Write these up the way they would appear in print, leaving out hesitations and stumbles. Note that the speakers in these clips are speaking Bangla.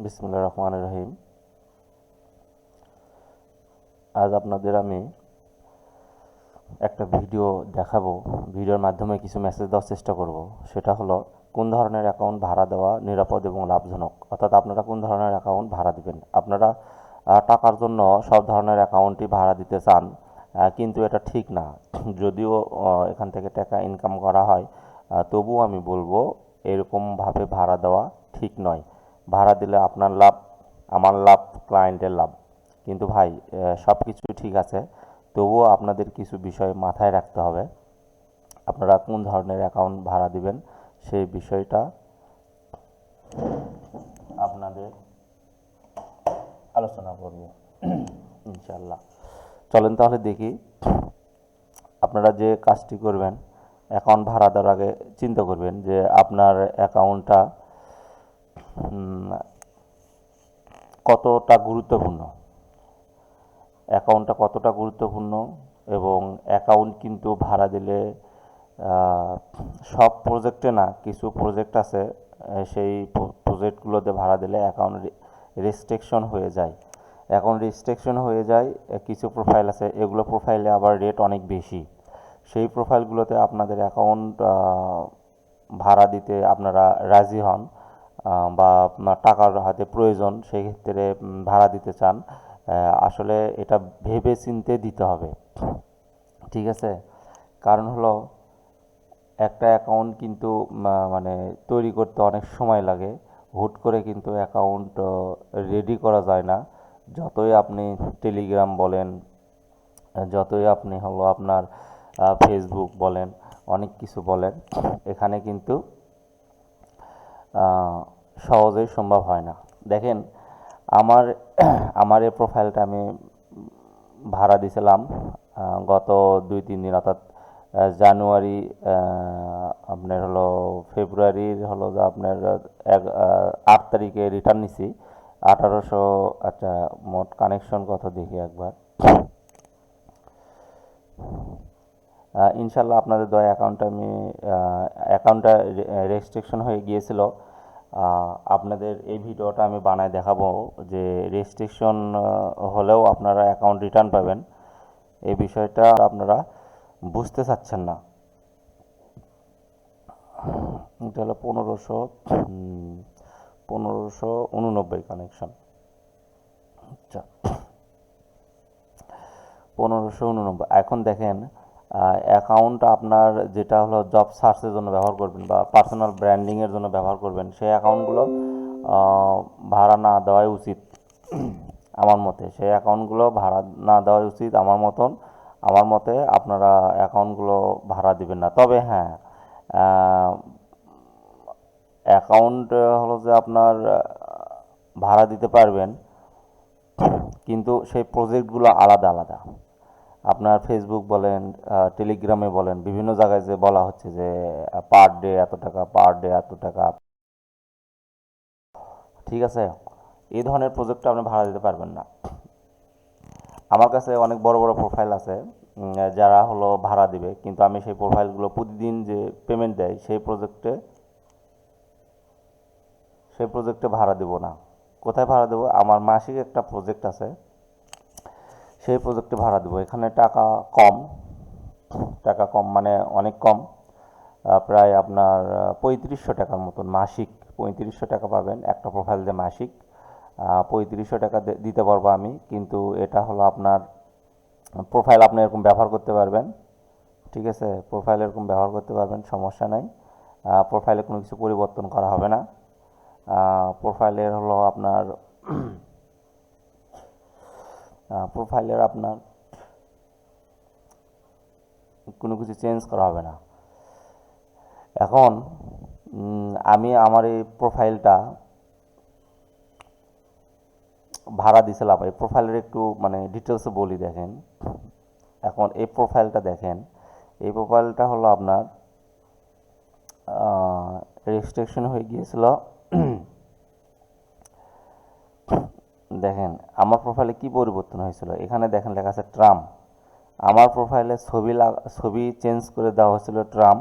বিসমিল্লাহির রহমানির রহিম। আজ আপনাদের আমি একটা ভিডিও দেখাবো। ভিডিওর মাধ্যমে কিছু মেসেজ দেওয়ার চেষ্টা করব। সেটা হলো কোন ধরনের অ্যাকাউন্ট ভাড়া দেওয়া নিরাপদ এবং লাভজনক। অর্থাৎ আপনারা কোন ধরনের অ্যাকাউন্ট ভাড়া দিবেন। আপনারা টাকার জন্য সব ধরনের অ্যাকাউন্টই ভাড়া দিতে চান, কিন্তু এটা ঠিক না। যদিও এখান থেকে টাকা ইনকাম করা হয়, তবুও আমি বলবো এরকমভাবে ভাড়া দেওয়া ঠিক নয়। ভাড়া দিলে আপনার লাভ, আমার লাভ, ক্লায়েন্টের লাভ। কিন্তু ভাই, সব কিছুই ঠিক আছে, তবুও আপনাদের কিছু বিষয় মাথায় রাখতে হবে। আপনারা কোন ধরনের অ্যাকাউন্ট ভাড়া দিবেন সেই বিষয়টা আপনাদের আলোচনা করব ইনশাল্লাহ। চলেন তাহলে দেখি। আপনারা যে কাজটি করবেন, অ্যাকাউন্ট ভাড়া দেওয়ার আগে চিন্তা করবেন যে আপনার অ্যাকাউন্টটা কতটা গুরুত্বপূর্ণ। অ্যাকাউন্টটা কতটা গুরুত্বপূর্ণ এবং অ্যাকাউন্ট কিন্তু ভাড়া দিলে সব প্রজেক্টে না, কিছু প্রজেক্ট আছে, সেই প্রজেক্টগুলোতে ভাড়া দিলে অ্যাকাউন্ট রেস্ট্রিকশন হয়ে যায়। অ্যাকাউন্ট রেস্ট্রিকশন হয়ে যায়। কিছু প্রোফাইল আছে, এগুলো প্রোফাইলে আবার রেট অনেক বেশি। সেই প্রোফাইলগুলোতে আপনাদের অ্যাকাউন্ট ভাড়া দিতে আপনারা রাজি হন, বা আপনার টাকার হাতে প্রয়োজন, সেই ক্ষেত্রে ভাড়া দিতে চান। আসলে এটা ভেবে চিন্তে দিতে হবে, ঠিক আছে? কারণ হলো একটা অ্যাকাউন্ট কিন্তু মানে তৈরি করতে অনেক সময় লাগে। হুট করে কিন্তু অ্যাকাউন্ট রেডি করা যায় না। যতই আপনি টেলিগ্রাম বলেন, যতই আপনি হলো আপনার ফেসবুক বলেন, অনেক কিছু বলেন, এখানে কিন্তু সহজেই সম্ভব হয় না। দেখেন, আমার আমার এই প্রোফাইলটা আমি ভাড়া দিয়েছিলাম গত 2-3 দিন, অর্থাৎ জানুয়ারি, আপনার হলো ফেব্রুয়ারির হলো যে আপনার 8 তারিখে রিটার্ন নিছি 1800। আচ্ছা, মোট কানেকশন কত দেখি একবার। ইনশাল্লাহ আপনাদের দয়া অ্যাকাউন্টটা রেজিস্ট্রেশন হয়ে গিয়েছিল। আপনাদের এই ভিডিওটা আমি বানায় দেখাবো যে রেজিস্ট্রেশন হলেও আপনারা অ্যাকাউন্ট রিটার্ন পাবেন। এই বিষয়টা আপনারা বুঝতে চাচ্ছেন না। এটা হলো 1589 কানেকশন। আচ্ছা, 1589। এখন দেখেন, অ্যাকাউন্ট আপনার যেটা হলো জব সার্চের জন্য ব্যবহার করবেন বা পার্সোনাল ব্র্যান্ডিংয়ের জন্য ব্যবহার করবেন, সেই অ্যাকাউন্টগুলো ভাড়া না দেওয়াই উচিত আমার মতে। সেই অ্যাকাউন্টগুলো ভাড়া না দেওয়াই উচিত আমার মতে। আপনারা অ্যাকাউন্টগুলো ভাড়া দিবেন না। তবে হ্যাঁ, অ্যাকাউন্ট হলো যে আপনার ভাড়া দিতে পারবেন, কিন্তু সেই প্রজেক্টগুলো আলাদা আলাদা। আপনার ফেসবুক বলেন, টেলিগ্রামে বলেন, বিভিন্ন জায়গায় যে বলা হচ্ছে যে পার ডে এত টাকা, পার ডে এত টাকা, ঠিক আছে? এই ধরনের প্রজেক্টটা আপনি ভাড়া দিতে পারবেন না। আমার কাছে অনেক বড় বড় প্রোফাইল আছে, যারা হলো ভাড়া দিবে, কিন্তু আমি সেই প্রোফাইলগুলো প্রতিদিন যে পেমেন্ট দেয় সেই প্রজেক্টে ভাড়া দেবো না। কোথায় ভাড়া দেবো? আমার মাসিক একটা প্রজেক্ট আছে, সেই প্রজেক্টে ভাড়া দেবো। এখানে টাকা কম মানে অনেক কম। প্রায় আপনার 3500 টাকার মতন মাসিক। 3500 টাকা পাবেন একটা প্রোফাইল দিয়ে মাসিক। 3500 টাকা দিতে পারবো আমি, কিন্তু এটা হলো আপনার প্রোফাইল আপনি এরকম ব্যবহার করতে পারবেন, ঠিক আছে? প্রোফাইল এরকম ব্যবহার করতে পারবেন, সমস্যা নাই। প্রোফাইলে কোনো কিছু পরিবর্তন করা হবে না। প্রোফাইলের হলো আপনার প্রোফাইলের আপনার কোনো কিছু চেঞ্জ করা হবে না। এখন আমি আমার এই প্রোফাইলটা ভাড়া দিছিলাম। এই প্রোফাইলের একটু মানে ডিটেলসে বলি, দেখেন। এখন এই প্রোফাইলটা দেখেন, এই প্রোফাইলটা হলো আপনার রেজিস্ট্রেশন হয়ে গিয়েছিল। দেখেন আমার প্রোফাইলে কি পরিবর্তন হয়েছিল, এখানে দেখেন লেখা আছে ট্রাম। আমার প্রোফাইলে ছবি চেঞ্জ করে দেওয়া হয়েছিল ট্রাম,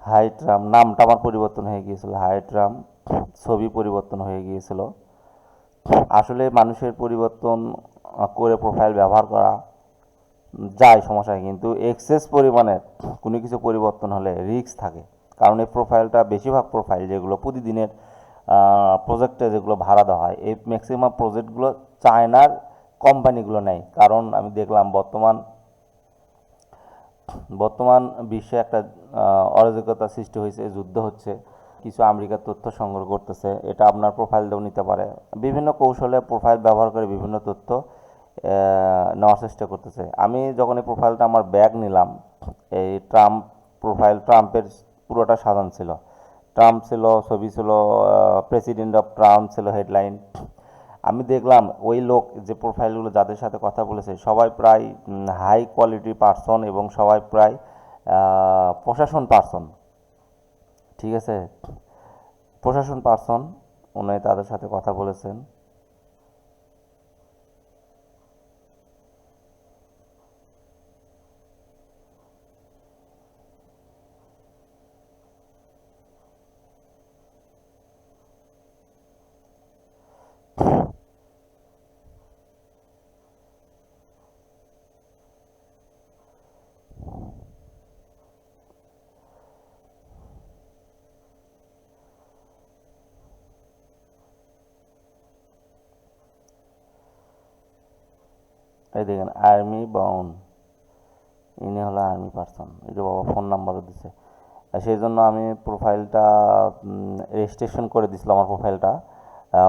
হাই ট্রাম। নামটা আমার পরিবর্তন হয়ে গিয়েছিল হাই ট্রাম। ছবি পরিবর্তন হয়ে গিয়েছিল। আসলে মানুষের পরিবর্তন করে প্রোফাইল ব্যবহার করা যায়, সমস্যা নেই, কিন্তু এক্সেস পরিমাণের কোনো কিছু পরিবর্তন হলে রিস্ক থাকে। কারণ এই প্রোফাইলটা, বেশিরভাগ প্রোফাইল যেগুলো প্রতিদিনের প্রজেক্টে যেগুলো ভাড়া দেওয়া হয়, এই ম্যাক্সিমাম প্রজেক্টগুলো চায়নার কোম্পানিগুলো নেয়। কারণ আমি দেখলাম বর্তমান বর্তমান বিশ্বে একটা অরাজকতা সৃষ্টি হয়েছে, যুদ্ধ হচ্ছে, কিছু আমেরিকার তথ্য সংগ্রহ করতেছে, এটা আপনার প্রোফাইল দিয়েও নিতে পারে। বিভিন্ন কৌশলে প্রোফাইল ব্যবহার করে বিভিন্ন তথ্য নেওয়ার চেষ্টা করতেছে। আমি যখন এই প্রোফাইলটা আমার ব্যাগ নিলাম, এই প্রোফাইল ট্রাম্পের পুরোটা সাজানো ছিল, ট্রাম্প ছিল, ছবি ছিল, প্রেসিডেন্ট অফ ট্রাম্প ছিল হেডলাইন। আমি দেখলাম ওই লোক যে প্রোফাইলগুলো যাদের সাথে কথা বলেছে সবাই প্রায় হাই কোয়ালিটি পার্সন এবং সবাই প্রায় প্রশাসন পার্সন। ঠিক আছে, প্রশাসন পার্সন, উনি তাদের সাথে কথা বলেছেন। এই দেখেন, আর্মি বাউন্ড, ইনি হলো আর্মি পার্সন, এই যে বাবা ফোন নাম্বারও দিছে। সেই জন্য আমি প্রোফাইলটা রেজিস্ট্রেশন করে দিছিলাম। আমার প্রোফাইলটা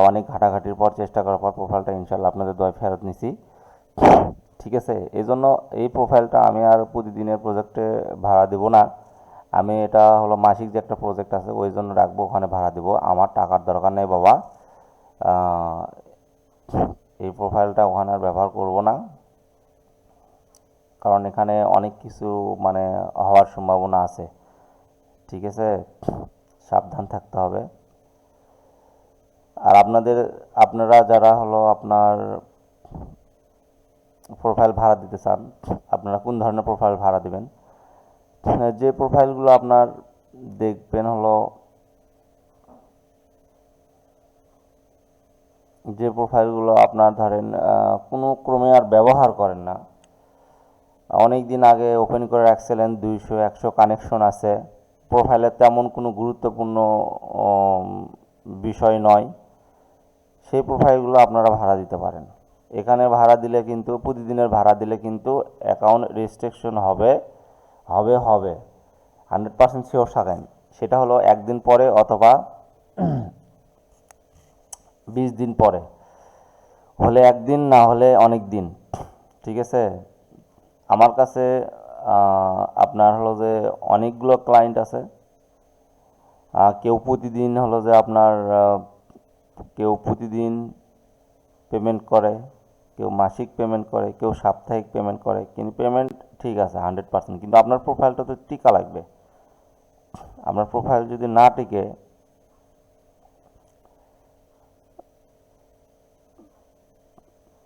অনেক ঘাটাঘাটির পর, চেষ্টা করার পর প্রোফাইলটা ইনশাল্লাহ আপনাদের দয় ফেরত নিছি। ঠিক আছে, এই জন্য এই প্রোফাইলটা আমি আর প্রতিদিনের প্রজেক্টে ভাড়া দেব না। আমি এটা হলো মাসিক যে একটা প্রজেক্ট আছে ওই জন্য রাখবো, ওখানে ভাড়া দেব। আমার টাকার দরকার নেই বাবা, এই প্রোফাইলটা ওখানে আর ব্যবহার করব না। কারণ এখানে অনেক কিছু মানে হওয়ার সম্ভাবনা আছে। ঠিক আছে, সাবধান থাকতে হবে। আর আপনারা যারা হলো আপনার প্রোফাইল ভাড়া দিতে চান, আপনারা কোন ধরনের প্রোফাইল ভাড়া দিবেন? যে প্রোফাইলগুলো আপনার দেখবেন হলো, যে প্রোফাইলগুলো আপনার ধরেন কোনো ক্রমে আর ব্যবহার করেন না, অনেক দিন আগে ওপেন করে রাখছিলেন, 200-100 কানেকশন আছে, প্রোফাইলে তেমন কোনো গুরুত্বপূর্ণ বিষয় নয়, সেই প্রোফাইলগুলো আপনারা ভাড়া দিতে পারেন। এখানে ভাড়া দিলে কিন্তু, প্রতিদিনের ভাড়া দিলে কিন্তু অ্যাকাউন্ট রেস্ট্রিকশন হবে হবে হবে 100% শিওর থাকেন। সেটা হলো একদিন পরে অথবা 20 দিন পরে, হলে একদিন, না হলে অনেক দিন। ঠিক আছে, আমার কাছে আপনার হলো যে অনেকগুলো ক্লায়েন্ট আছে। কেউ প্রতিদিন হলো যে আপনার কেউ প্রতিদিন পেমেন্ট করে, কেউ মাসিক পেমেন্ট করে, কেউ সাপ্তাহিক পেমেন্ট করে, কিন্তু পেমেন্ট ঠিক আছে 100%, কিন্তু আপনার প্রোফাইলটা তো টিকা লাগবে। আপনার প্রোফাইল যদি না টিকে,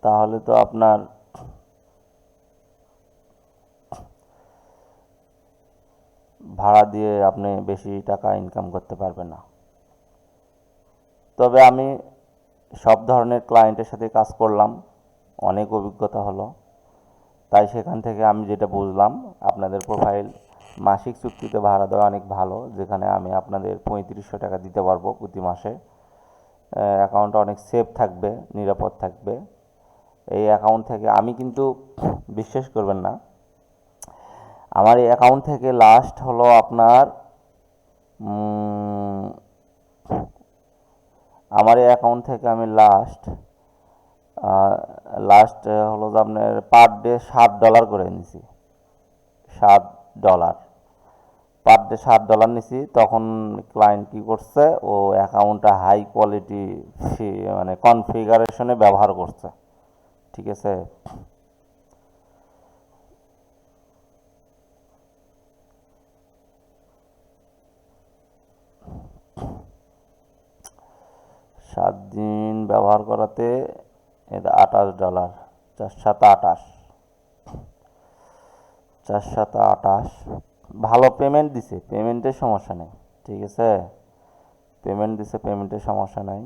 তাহলে তো আপনার ভাড়া দিয়ে আপনি বেশি টাকা ইনকাম করতে পারবেন না। তবে আমি সব ধরনের ক্লায়েন্টের সাথে কাজ করলাম, অনেক অভিজ্ঞতা হলো, তাই সেখান থেকে আমি যেটা বুঝলাম, আপনাদের প্রোফাইল মাসিক চুক্তিতে ভাড়া দেওয়া অনেক ভালো, যেখানে আমি আপনাদের 3500 টাকা দিতে পারবো প্রতি মাসে। অ্যাকাউন্টটা অনেক সেফ থাকবে, নিরাপদ থাকবে। এই অ্যাকাউন্ট থেকে আমি কিন্তু, বিশ্বাস করবেন না, আমার এই অ্যাকাউন্ট থেকে লাস্ট হলো আপনার আমার এই অ্যাকাউন্ট থেকে আমি লাস্ট লাস্ট হলো যে আপনার পার ডে $7 করে নিছি। $7 পার ডে $7 নিছি। তখন ক্লায়েন্ট কি করছে, ও অ্যাকাউন্টটা হাই কোয়ালিটি মানে কনফিগারেশনে ব্যবহার করছে। ঠিক আছে, 7 দিন ব্যবহার করাতে এটা $28, 4 7 28, 4 7 28, ভালো পেমেন্ট দিছে, পেমেন্টের সমস্যা নেই। ঠিক আছে, পেমেন্ট দিছে, পেমেন্টের সমস্যা নাই।